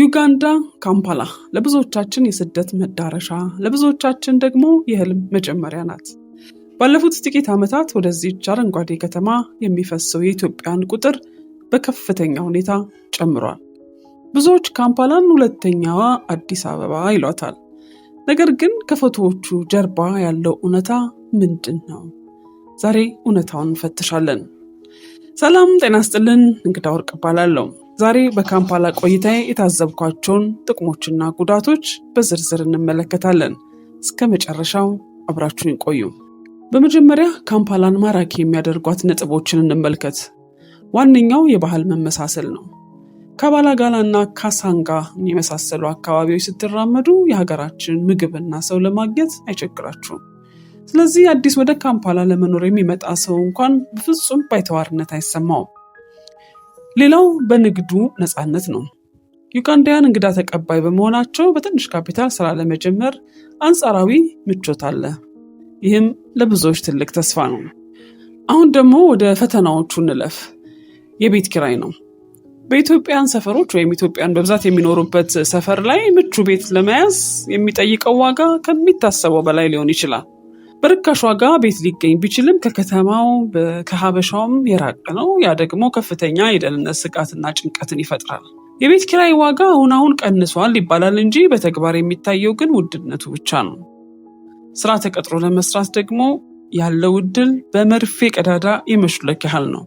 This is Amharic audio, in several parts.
ዩጋንዳ ካምፓላ ለብዙዎቻችን የስደት መዳረሻ ለብዙዎቻችን ደግሞ የህልም መጀመሪያ ናት። ባለፉት ጥቂት ዓመታት ወደዚህች አረንጓዴ ከተማ የሚፈሰው የኢትዮጵያን ቁጥር በከፍተኛ ሁኔታ ጨምሯል። ብዙዎች ካምፓላን ሁለተኛዋ አዲስ አበባ ይሏታል። ነገር ግን ከፎቶዎቹ ጀርባ ያለው እውነታ ምንድን ነው? ዛሬ እውነታውን እንፈትሻለን። ሰላም ጤና ይስጥልን፣ እንግዳ ወርቅ እባላለሁ። ዛሬ በካምፓላ ቆይታዬ የታዘብኳቸውን ጥቅሞችና ጉዳቶች በዝርዝር እንመለከታለን። እስከ መጨረሻው አብራችሁን ቆዩ። በመጀመሪያ ካምፓላን ማራኪ የሚያደርጓት ነጥቦችን እንመልከት። ዋነኛው የባህል መመሳሰል ነው። ካባላጋላና ካሳንጋ የመሳሰሉ አካባቢዎች ስትራመዱ የሀገራችን ምግብና ሰው ለማግኘት አይቸግራችሁም። ስለዚህ አዲስ ወደ ካምፓላ ለመኖር የሚመጣ ሰው እንኳን በፍጹም ባይተዋርነት አይሰማውም። ሌላው በንግዱ ነፃነት ነው። ዩጋንዳውያን እንግዳ ተቀባይ በመሆናቸው በትንሽ ካፒታል ስራ ለመጀመር አንጻራዊ ምቾት አለ። ይህም ለብዙዎች ትልቅ ተስፋ ነው። አሁን ደግሞ ወደ ፈተናዎቹ እንለፍ። የቤት ኪራይ ነው። በኢትዮጵያን ሰፈሮች ወይም ኢትዮጵያን በብዛት የሚኖሩበት ሰፈር ላይ ምቹ ቤት ለመያዝ የሚጠይቀው ዋጋ ከሚታሰበው በላይ ሊሆን ይችላል። በርካሽ ዋጋ ቤት ሊገኝ ቢችልም ከከተማው ከሀበሻውም የራቀ ነው። ያ ደግሞ ከፍተኛ የደህንነት ስጋትና ጭንቀትን ይፈጥራል። የቤት ኪራይ ዋጋ አሁን ቀንሷል ይባላል እንጂ በተግባር የሚታየው ግን ውድነቱ ብቻ ነው። ስራ ተቀጥሮ ለመስራት ደግሞ ያለው እድል በመርፌ ቀዳዳ የመሹለክ ያህል ነው።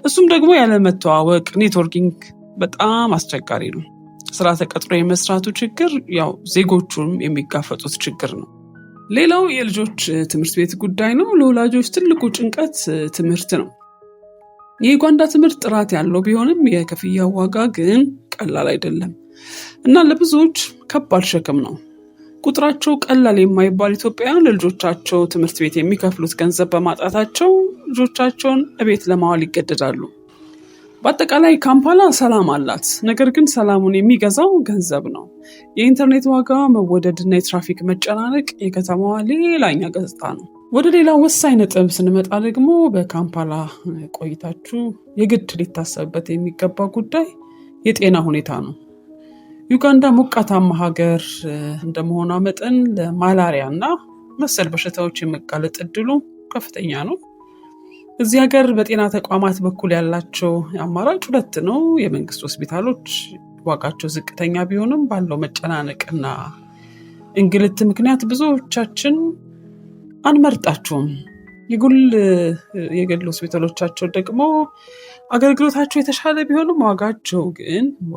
እሱም ደግሞ ያለመተዋወቅ ኔትወርኪንግ በጣም አስቸጋሪ ነው። ስራ ተቀጥሮ የመስራቱ ችግር ያው ዜጎቹም የሚጋፈጡት ችግር ነው። ሌላው የልጆች ትምህርት ቤት ጉዳይ ነው። ለወላጆች ትልቁ ጭንቀት ትምህርት ነው። የዩጋንዳ ትምህርት ጥራት ያለው ቢሆንም የክፍያ ዋጋ ግን ቀላል አይደለም እና ለብዙዎች ከባድ ሸክም ነው። ቁጥራቸው ቀላል የማይባል ኢትዮጵያውያን ለልጆቻቸው ትምህርት ቤት የሚከፍሉት ገንዘብ በማጣታቸው ልጆቻቸውን እቤት ለማዋል ይገደዳሉ። በአጠቃላይ ካምፓላ ሰላም አላት፣ ነገር ግን ሰላሙን የሚገዛው ገንዘብ ነው። የኢንተርኔት ዋጋ መወደድና የትራፊክ መጨናነቅ የከተማዋ ሌላኛ ገጽታ ነው። ወደ ሌላው ወሳኝ ነጥብ ስንመጣ ደግሞ በካምፓላ ቆይታችሁ የግድ ሊታሰብበት የሚገባ ጉዳይ የጤና ሁኔታ ነው። ዩጋንዳ ሞቃታማ ሀገር እንደመሆኗ መጠን ለማላሪያ እና መሰል በሽታዎች የመጋለጥ እድሉ ከፍተኛ ነው። እዚህ ሀገር በጤና ተቋማት በኩል ያላቸው አማራጭ ሁለት ነው። የመንግስት ሆስፒታሎች ዋጋቸው ዝቅተኛ ቢሆንም ባለው መጨናነቅና እንግልት ምክንያት ብዙዎቻችን አንመርጣቸውም። የግል ሆስፒታሎቻቸው ደግሞ አገልግሎታቸው የተሻለ ቢሆንም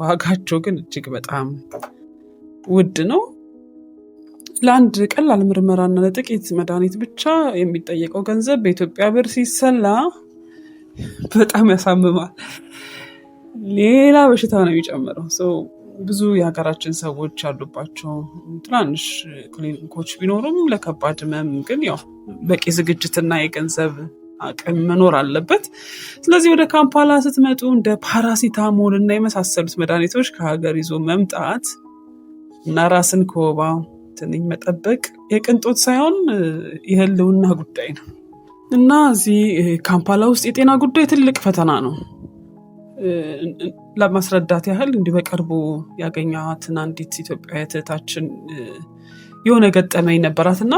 ዋጋቸው ግን እጅግ በጣም ውድ ነው። ለአንድ ቀላል ምርመራና ለጥቂት መድኃኒት ብቻ የሚጠየቀው ገንዘብ በኢትዮጵያ ብር ሲሰላ በጣም ያሳምማል። ሌላ በሽታ ነው የሚጨምረው። ብዙ የሀገራችን ሰዎች ያሉባቸው ትናንሽ ክሊኒኮች ቢኖሩም ለከባድ ህመም ግን ያው በቂ ዝግጅትና የገንዘብ አቅም መኖር አለበት። ስለዚህ ወደ ካምፓላ ስትመጡ እንደ ፓራሲታሞል እና የመሳሰሉት መድኃኒቶች ከሀገር ይዞ መምጣት እና ራስን ከወባ ትንኝ መጠበቅ የቅንጦት ሳይሆን የህልውና ጉዳይ ነው እና እዚህ ካምፓላ ውስጥ የጤና ጉዳይ ትልቅ ፈተና ነው። ለማስረዳት ያህል እንዲህ በቅርቡ ያገኛትን አንዲት ኢትዮጵያዊት እህታችን የሆነ ገጠመኝ ነበራትና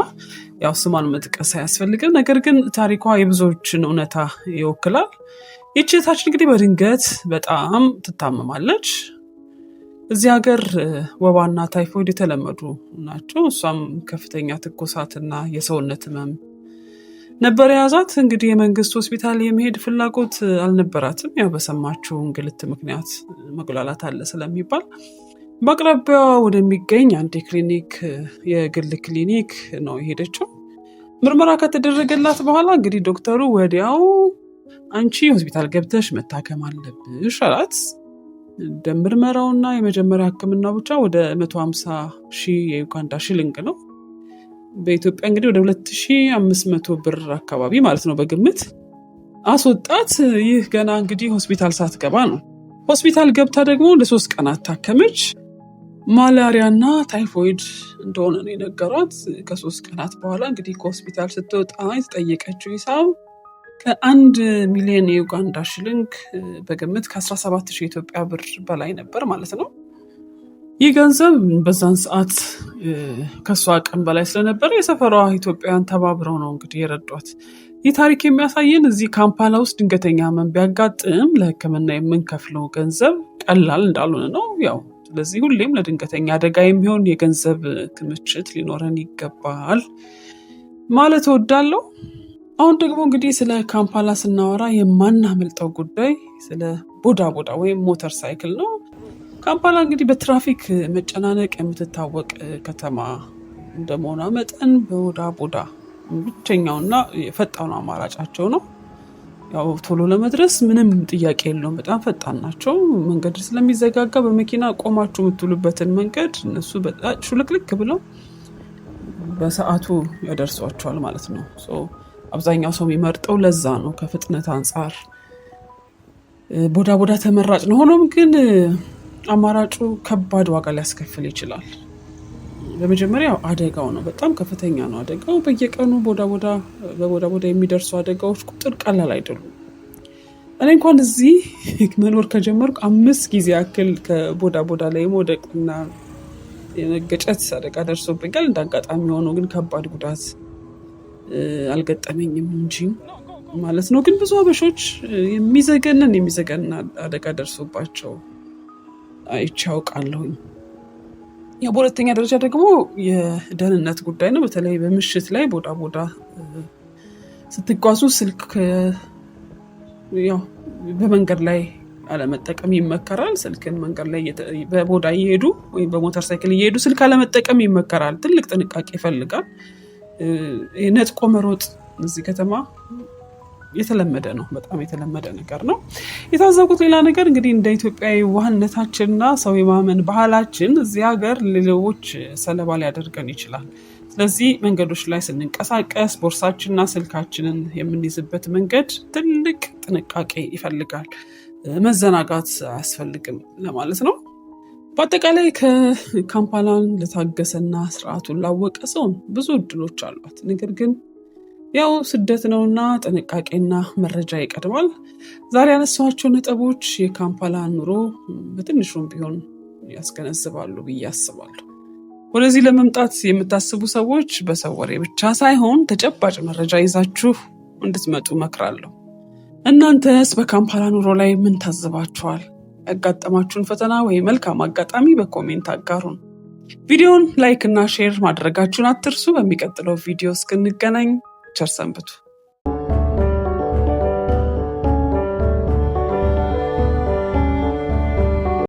ያው ስሟን መጥቀስ አያስፈልግም፣ ነገር ግን ታሪኳ የብዙዎችን እውነታ ይወክላል። ይህች እህታችን እንግዲህ በድንገት በጣም ትታመማለች። እዚህ ሀገር ወባና ታይፎይድ የተለመዱ ናቸው። እሷም ከፍተኛ ትኩሳትና የሰውነት ህመም ነበር የያዛት። እንግዲህ የመንግስት ሆስፒታል የመሄድ ፍላጎት አልነበራትም። ያው በሰማችው እንግልት ምክንያት መጉላላት አለ ስለሚባል በአቅራቢያ ወደሚገኝ አንድ የግል ክሊኒክ ነው የሄደችው። ምርመራ ከተደረገላት በኋላ እንግዲህ ዶክተሩ ወዲያው አንቺ ሆስፒታል ገብተሽ መታከም አለብሽ አላት። ደም ምርመራውና የመጀመሪያ ህክምናው ብቻ ወደ 150,000 የዩጋንዳ ሽልንግ ነው። በኢትዮጵያ እንግዲህ ወደ 2,500 ብር አካባቢ ማለት ነው በግምት አስወጣት። ይህ ገና እንግዲህ ሆስፒታል ሳትገባ ነው። ሆስፒታል ገብታ ደግሞ ለ3 ቀናት ታከመች። ማላሪያና ታይፎይድ እንደሆነ ነው የነገሯት። ከ3 ቀናት በኋላ እንግዲህ ከሆስፒታል ስትወጣ የተጠየቀችው ሂሳብ ከ1 ሚሊዮን የዩጋንዳ ሽልንግ በግምት ከ17,000 የኢትዮጵያ ብር በላይ ነበር ማለት ነው። ይህ ገንዘብ በዛን ሰዓት ከሷ አቅም በላይ ስለነበረ የሰፈሯ ኢትዮጵያውያን ተባብረው ነው እንግዲህ የረዷት። ይህ ታሪክ የሚያሳየን እዚህ ካምፓላ ውስጥ ድንገተኛ ህመም ቢያጋጥም ለሕክምና የምንከፍለው ገንዘብ ቀላል እንዳልሆነ ነው። ያው ስለዚህ ሁሌም ለድንገተኛ አደጋ የሚሆን የገንዘብ ክምችት ሊኖረን ይገባል ማለት እወዳለሁ። አሁን ደግሞ እንግዲህ ስለ ካምፓላ ስናወራ የማናመልጠው ጉዳይ ስለ ቦዳ ቦዳ ወይም ሞተር ሳይክል ነው። ካምፓላ እንግዲህ በትራፊክ መጨናነቅ የምትታወቅ ከተማ እንደመሆኗ መጠን በቦዳ ቦዳ ብቸኛውና የፈጣኑ አማራጫቸው ነው። ያው ቶሎ ለመድረስ ምንም ጥያቄ የለውም። በጣም ፈጣን ናቸው። መንገድ ስለሚዘጋጋ በመኪና ቆማችሁ የምትውሉበትን መንገድ እነሱ በጣም ሹልክልክ ብለው በሰዓቱ ያደርሷቸዋል ማለት ነው። አብዛኛው ሰው የሚመርጠው ለዛ ነው። ከፍጥነት አንጻር ቦዳ ቦዳ ተመራጭ ነው። ሆኖም ግን አማራጩ ከባድ ዋጋ ሊያስከፍል ይችላል። በመጀመሪያው አደጋው ነው። በጣም ከፍተኛ ነው አደጋው። በየቀኑ በቦዳ ቦዳ የሚደርሱ አደጋዎች ቁጥር ቀላል አይደሉም። እኔ እንኳን እዚህ መኖር ከጀመርኩ 5 ጊዜ ያክል ከቦዳ ቦዳ ላይ መውደቅና የመገጨት አደጋ ደርሶብኛል። እንዳጋጣሚ ሆኖ ግን ከባድ ጉዳት አልገጠመኝም እንጂ ማለት ነው። ግን ብዙ አበሾች የሚዘገንን አደጋ ደርሶባቸው አይቼ አውቃለሁኝ። በሁለተኛ ደረጃ ደግሞ የደህንነት ጉዳይ ነው። በተለይ በምሽት ላይ ቦዳ ቦዳ ስትጓዙ ስልክ በመንገድ ላይ አለመጠቀም ይመከራል። ስልክን መንገድ ላይ በቦዳ እየሄዱ ወይም በሞተር ሳይክል እየሄዱ ስልክ አለመጠቀም ይመከራል። ትልቅ ጥንቃቄ ይፈልጋል። ነጥቆ መሮጥ እዚህ ከተማ የተለመደ ነው። በጣም የተለመደ ነገር ነው። የታዘብኩት ሌላ ነገር እንግዲህ እንደ ኢትዮጵያዊ ዋህነታችንና ሰው የማመን ባህላችን እዚህ ሀገር ሌሎች ሰለባ ሊያደርገን ይችላል። ስለዚህ መንገዶች ላይ ስንንቀሳቀስ ቦርሳችንና ስልካችንን የምንይዝበት መንገድ ትልቅ ጥንቃቄ ይፈልጋል። መዘናጋት አያስፈልግም ለማለት ነው። በአጠቃላይ ከካምፓላን ለታገሰና ስርዓቱን ላወቀ ሰው ብዙ እድሎች አሏት። ነገር ግን ያው ስደት ነውና ጥንቃቄና መረጃ ይቀድማል። ዛሬ ያነሳኋቸው ነጥቦች የካምፓላ ኑሮ በትንሹም ቢሆን ያስገነዝባሉ ብዬ አስባለሁ። ወደዚህ ለመምጣት የምታስቡ ሰዎች በሰው ወሬ ብቻ ሳይሆን ተጨባጭ መረጃ ይዛችሁ እንድትመጡ እመክራለሁ። እናንተስ በካምፓላ ኑሮ ላይ ምን ታዝባችኋል? ያጋጠማችሁን ፈተና ወይ መልካም አጋጣሚ በኮሜንት አጋሩን። ቪዲዮን ላይክ እና ሼር ማድረጋችሁን አትርሱ። በሚቀጥለው ቪዲዮ እስክንገናኝ ቸር ሰንብቱ።